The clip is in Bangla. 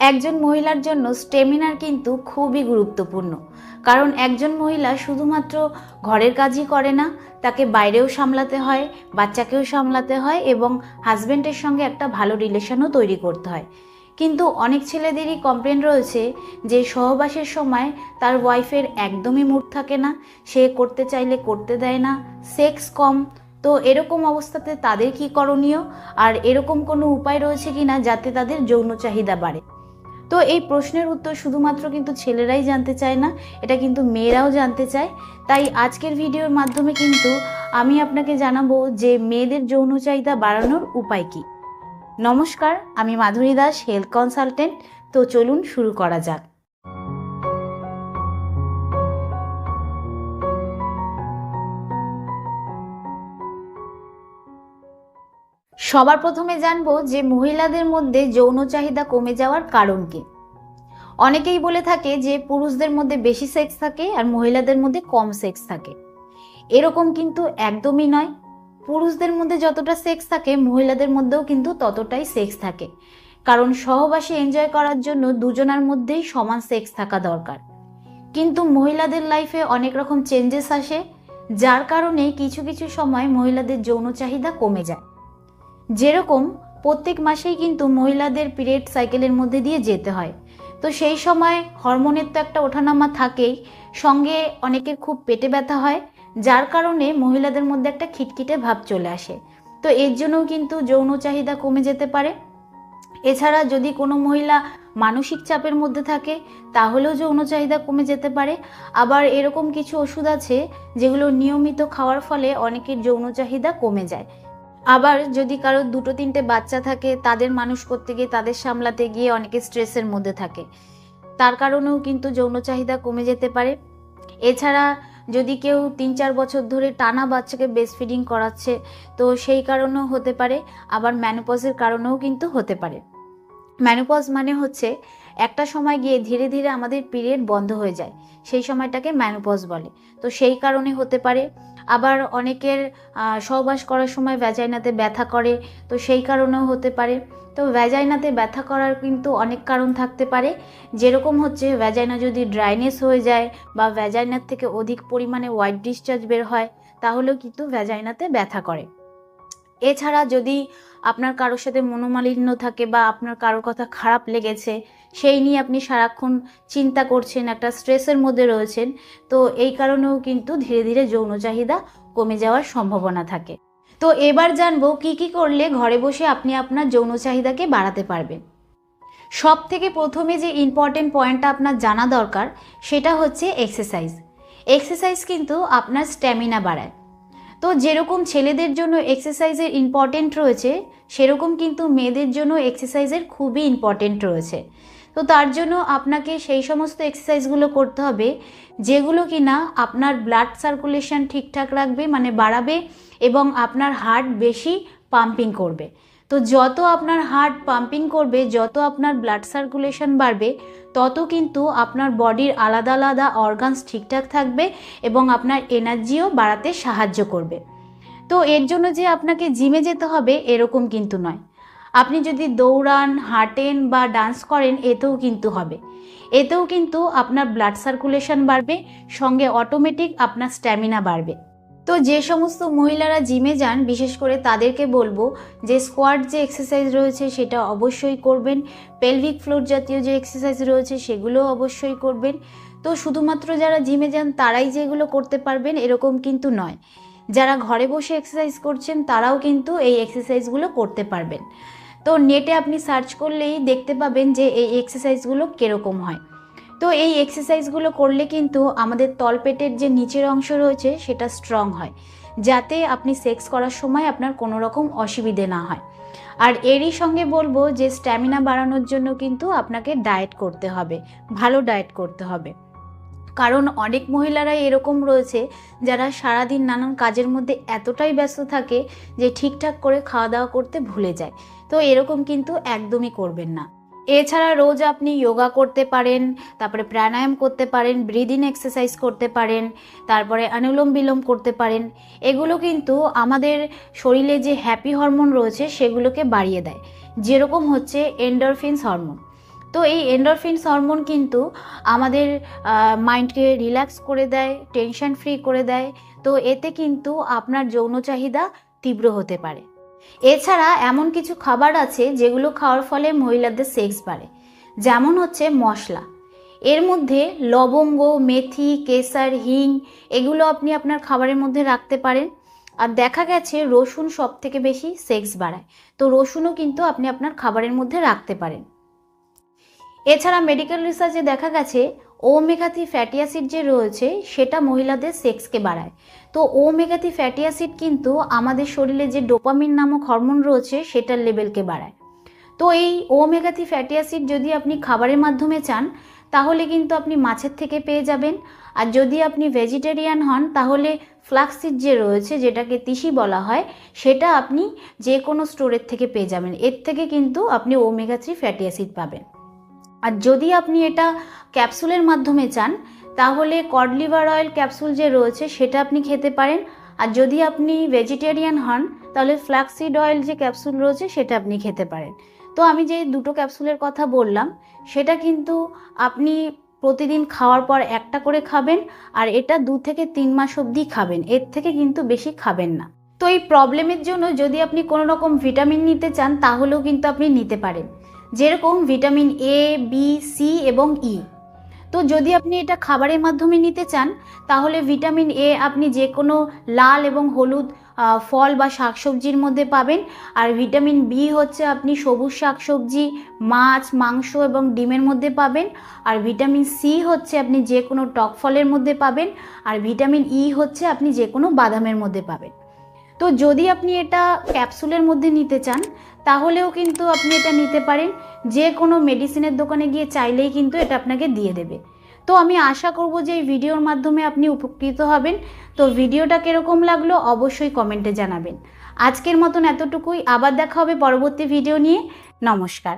একজন মহিলার জন্য স্টেমিনার কিন্তু খুবই গুরুত্বপূর্ণ। কারণ একজন মহিলা শুধুমাত্র ঘরের কাজই করে না, তাকে বাইরেও সামলাতে হয়, বাচ্চাকেও সামলাতে হয় এবং হাজব্যান্ডের সঙ্গে একটা ভালো রিলেশনও তৈরি করতে হয়। কিন্তু অনেক ছেলেদেরই কমপ্লেন রয়েছে যে সহবাসের সময় তার ওয়াইফের একদমই মুড থাকে না, সে করতে চাইলে করতে দেয় না, সেক্স কম। তো এরকম অবস্থাতে তাদের কি করণীয়, আর এরকম কোনো উপায় রয়েছে কিনা যাতে তাদের যৌন চাহিদা বাড়ে? তো এই প্রশ্নের উত্তর শুধুমাত্র কিন্তু ছেলেরাই জানতে চায় না, এটা কিন্তু মেয়েরাও জানতে চায়। তাই আজকের ভিডিওর মাধ্যমে কিন্তু আমি আপনাকে জানাবো যে মেয়েদের যৌন চাহিদা বাড়ানোর উপায় কি। নমস্কার, আমি মাধুরী দাস, হেলথ কনসালটেন্ট। তো চলুন শুরু করা যাক। সবার প্রথমে জানবো যে মহিলাদের মধ্যে যৌন চাহিদা কমে যাওয়ার কারণ কি। অনেকেই বলে থাকে যে পুরুষদের মধ্যে বেশি সেক্স থাকে আর মহিলাদের মধ্যে কম সেক্স থাকে। এরকম কিন্তু একদমই নয়। পুরুষদের মধ্যে যতটা সেক্স থাকে মহিলাদের মধ্যেও কিন্তু ততটাই সেক্স থাকে। কারণ সহবাসী এনজয় করার জন্য দুজনের মধ্যেই সমান সেক্স থাকা দরকার। কিন্তু মহিলাদের লাইফে অনেক রকম চেঞ্জেস আসে, যার কারণে কিছু কিছু সময় মহিলাদের যৌন চাহিদা কমে যায়। যেরকম প্রত্যেক মাসেই কিন্তু মহিলাদের পিরিয়ড সাইকেলের মধ্যে দিয়ে যেতে হয়। তো সেই সময় হরমোনের তো একটা ওঠানামা থাকেই, সঙ্গে অনেকের খুব পেটে ব্যথা হয়, যার কারণে মহিলাদের মধ্যে একটা খিটখিটে ভাব চলে আসে। তো এর জন্যও কিন্তু যৌন চাহিদা কমে যেতে পারে। এছাড়া যদি কোনো মহিলা মানসিক চাপের মধ্যে থাকে তাহলেও যৌন চাহিদা কমে যেতে পারে। আবার এরকম কিছু ওষুধ আছে যেগুলো নিয়মিত খাওয়ার ফলে অনেকের যৌন চাহিদা কমে যায়। আবার যদি কারো দুটো তিনটে বাচ্চা থাকে, তাদের মানুষ করতে গিয়ে তাদের সামলাতে গিয়ে অনেকে স্ট্রেসের মধ্যে থাকে, তার কারণেও কিন্তু যৌন চাহিদা কমে যেতে পারে। এছাড়া যদি কেউ ৩-৪ বছর ধরে টানা বাচ্চাকে ব্রেস্ট ফিডিং করাচ্ছে, তো সেই কারণেও হতে পারে। আবার ম্যানোপজের কারণেও কিন্তু হতে পারে। ম্যানোপজ মানে হচ্ছে একটা সময় গিয়ে ধীরে ধীরে আমাদের পিরিয়ড বন্ধ হয়ে যায়, সেই সময়টাকে ম্যানোপজ বলে। তো সেই কারণে হতে পারে। আবার অনেকের সহবাস করার সময় ভ্যাজাইনাতে ব্যথা করে, তো সেই কারণেও হতে পারে। তো ভ্যাজাইনাতে ব্যথা করার কিন্তু অনেক কারণ থাকতে পারে। যেরকম হচ্ছে ভ্যাজাইনা যদি ড্রাইনেস হয়ে যায় বা ভ্যাজাইনার থেকে অধিক পরিমাণে হোয়াইট ডিসচার্জ বের হয়, তাহলেও কিন্তু ভ্যাজাইনাতে ব্যথা করে। এছাড়া যদি আপনার কারোর সাথে মনোমালিন্য থাকে বা আপনার কারোর কথা খারাপ লেগেছে, সেই নিয়ে আপনি সারাক্ষণ চিন্তা করছেন, একটা স্ট্রেসের মধ্যে রয়েছেন, তো এই কারণেও কিন্তু ধীরে ধীরে যৌন চাহিদা কমে যাওয়ার সম্ভাবনা থাকে। তো এবার জানবো কি কি করলে ঘরে বসে আপনি আপনার যৌন চাহিদাকে বাড়াতে পারবেন। সব থেকে প্রথমে যে ইম্পর্টেন্ট পয়েন্টটা আপনার জানা দরকার সেটা হচ্ছে এক্সারসাইজ। এক্সারসাইজ কিন্তু আপনার স্ট্যামিনা বাড়ায়। তো যেরকম ছেলেদের জন্য এক্সারসাইজের ইম্পর্টেন্ট রয়েছে, সেরকম কিন্তু মেয়েদের জন্য এক্সারসাইজের খুবই ইম্পর্টেন্ট রয়েছে। তো তার জন্য আপনাকে সেই সমস্ত এক্সারসাইজগুলো করতে হবে যেগুলো কিনা আপনার ব্লাড সার্কুলেশন ঠিকঠাক রাখবে, মানে বাড়াবে, এবং আপনার হার্ট বেশি পাম্পিং করবে। তো যত আপনার হার্ট পাম্পিং করবে, যত আপনার ব্লাড সার্কুলেশন বাড়বে, তত কিন্তু আপনার বডির আলাদা আলাদা অর্গানস ঠিকঠাক থাকবে এবং আপনার এনার্জিও বাড়াতে সাহায্য করবে। তো এর জন্য যে আপনাকে জিমে যেতে হবে এরকম কিন্তু নয়। আপনি যদি দৌড়ান, হাঁটেন বা ডান্স করেন, এতেও কিন্তু হবে। এতেও কিন্তু আপনার ব্লাড সার্কুলেশন বাড়বে, সঙ্গে অটোমেটিক আপনার স্ট্যামিনা বাড়বে। তো যে সমস্ত মহিলারা জিমে যান, বিশেষ করে তাদেরকে বলবো যে স্কোয়াট যে এক্সারসাইজ রয়েছে সেটা অবশ্যই করবেন। পেলভিক ফ্লোর জাতীয় যে এক্সারসাইজ রয়েছে সেগুলোও অবশ্যই করবেন। তো শুধুমাত্র যারা জিমে যান তারাই যেগুলো করতে পারবেন এরকম কিন্তু নয়। যারা ঘরে বসে এক্সারসাইজ করছেন তারাও কিন্তু এই এক্সারসাইজগুলো করতে পারবেন। তো নেটে আপনি সার্চ করলেই দেখতে পাবেন যে এই এক্সারসাইজগুলো কীরকম হয়। তো এই এক্সারসাইজগুলো করলে কিন্তু আমাদের তলপেটের যে নিচের অংশ রয়েছে সেটা স্ট্রং হয়, যাতে আপনি সেক্স করার সময় আপনার কোনো রকম অসুবিধে না হয়। আর এরই সঙ্গে বলবো যে স্ট্যামিনা বাড়ানোর জন্য কিন্তু আপনাকে ডায়েট করতে হবে, ভালো ডায়েট করতে হবে। কারণ অনেক মহিলারাই এরকম রয়েছে যারা সারাদিন নানান কাজের মধ্যে এতটাই ব্যস্ত থাকে যে ঠিকঠাক করে খাওয়া দাওয়া করতে ভুলে যায়। তো এরকম কিন্তু একদমই করবেন না। এছাড়া রোজ আপনি যোগা করতে পারেন, তারপরে প্রাণায়াম করতে পারেন, ব্রিদিং এক্সারসাইজ করতে পারেন, তারপরে অনুলোম বিলোম করতে পারেন। এগুলো কিন্তু আমাদের শরীরে যে হ্যাপি হরমোন রয়েছে সেগুলোকে বাড়িয়ে দেয়, যেরকম হচ্ছে এন্ডরফিনস হরমোন। তো এই এন্ডরফিনস হরমোন কিন্তু আমাদের মাইন্ডকে রিল্যাক্স করে দেয়, টেনশন ফ্রি করে দেয়। তো এতে কিন্তু আপনার যৌন চাহিদা তীব্র হতে পারে। এছাড়া এমন কিছু খাবার আছে যেগুলো খাওয়ার ফলে মহিলাদের সেক্স বাড়ে, যেমন হচ্ছে মশলা। এর মধ্যে লবঙ্গ, মেথি, কেশর, হিং এগুলো আপনি আপনার খাবারের মধ্যে রাখতে পারেন। আর দেখা গেছে রসুন সব থেকে বেশি সেক্স বাড়ায়, তো রসুনও কিন্তু আপনি আপনার খাবারের মধ্যে রাখতে পারেন। এছাড়া মেডিকেল রিসার্চে দেখা গেছে ওমেগা 3 ফ্যাটি অ্যাসিড যে রয়েছে সেটা মহিলাদের সেক্সকে বাড়ায়। তো ওমেগা 3 ফ্যাটি অ্যাসিড কিন্তু আমাদের শরীরে যে ডোপামিন নামক হরমোন রয়েছে সেটার লেভেলকে বাড়ায়। তো এই ওমেগা 3 ফ্যাটি অ্যাসিড যদি আপনি খাবারের মাধ্যমে চান তাহলে কিন্তু আপনি মাছের থেকে পেয়ে যাবেন। আর যদি আপনি ভেজিটেরিয়ান হন তাহলে ফ্লাক্সিড যে রয়েছে, যেটাকে তিসি বলা হয়, সেটা আপনি যে কোনো স্টোরের থেকে পেয়ে যাবেন। এর থেকে কিন্তু আপনি ওমেগা 3 ফ্যাটি অ্যাসিড পাবেন। আর যদি আপনি এটা ক্যাপসুলের মাধ্যমে চান তাহলে কড লিভার অয়েল ক্যাপসুল যে রয়েছে সেটা আপনি খেতে পারেন। আর যদি আপনি ভেজিটেরিয়ান হন তাহলে ফ্ল্যাক্সিড অয়েল যে ক্যাপসুল রয়েছে সেটা আপনি খেতে পারেন। তো আমি যে দুটো ক্যাপসুলের কথা বললাম সেটা কিন্তু আপনি প্রতিদিন খাওয়ার পর একটা করে খাবেন, আর এটা 2 থেকে 3 মাস অবধি খাবেন, এর থেকে কিন্তু বেশি খাবেন না। তো এই প্রবলেমের জন্য যদি আপনি কোনো রকম ভিটামিন নিতে চান তাহলেও কিন্তু আপনি নিতে পারেন, যেরকম ভিটামিন এ, বি, সি এবং ই। তো যদি আপনি এটা খাবারের মাধ্যমে নিতে চান তাহলে ভিটামিন এ আপনি যে কোনো লাল এবং হলুদ ফল বা শাকসবজির মধ্যে পাবেন। আর ভিটামিন বি হচ্ছে আপনি সবুজ শাকসবজি, মাছ, মাংস এবং ডিমের মধ্যে পাবেন। আর ভিটামিন সি হচ্ছে আপনি যে কোনো টক ফলের মধ্যে পাবেন। আর ভিটামিন ই হচ্ছে আপনি যে কোনো বাদামের মধ্যে পাবেন। তো যদি আপনি এটা ক্যাপসুলের মধ্যে নিতে চান তাহলেও কিন্তু আপনি এটা নিতে পারেন, যে কোনো মেডিসিনের দোকানে গিয়ে চাইলেই কিন্তু এটা আপনাকে দিয়ে দেবে। তো আমি আশা করব যে এই ভিডিওর মাধ্যমে আপনি উপকৃত হবেন। তো ভিডিওটা কীরকম লাগলো অবশ্যই কমেন্টে জানাবেন। আজকের মতন এতটুকুই, আবার দেখা হবে পরবর্তী ভিডিও নিয়ে। নমস্কার।